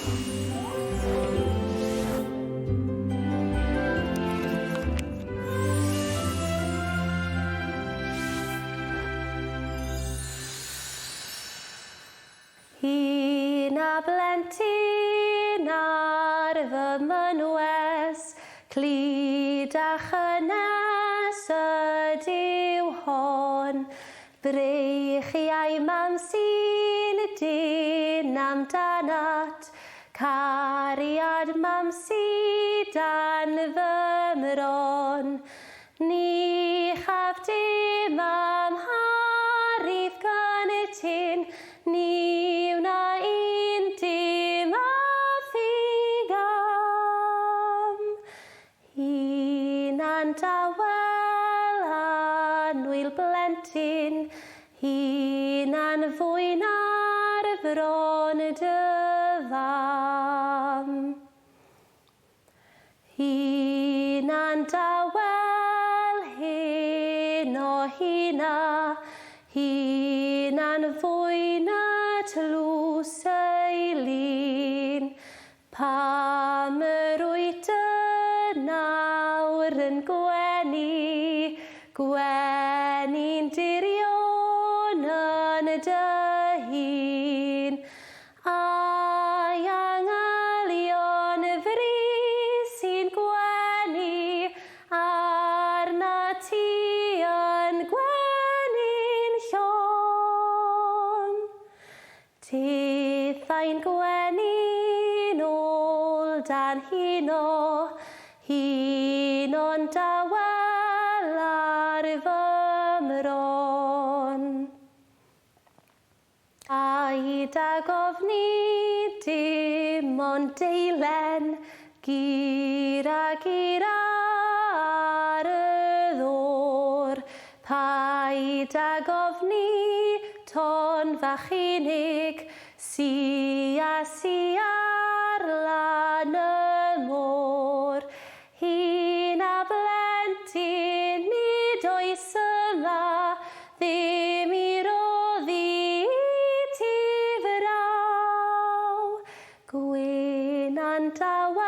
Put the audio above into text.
Un a blentyn ar fy mynwes, clyd a chynes ydyw hon. Breich iau mam sy'n dyn amdanat, cariad mam sy'n dan fy mron. Ni chaf dim am harydd gynydyn, ni wna un dim a thigam. Hunan dawel a nwyl blentyn, hunan fwy na'r fron dy fam. Hunan dawel hyn o hynna, hunan fwy na tlws ei lun. Pam yr wyt nawr yn gwenu, gwenu'n dirion yn dy hun. Ai angalion fri sy'n gwenu, arna ti yn gwenu'n llon. Tithau'n gwenu'n ôl dan huno, huno'n dawel ar fy mron. Aid a gofni dim ond deilen, gyr a gyr ar y ddôr. Paid a gofni ton fach unig, si ar lan y môr. Hun a blentyn nid oes yma, ddim i roddi ti fraw. Gwyn a'n dawel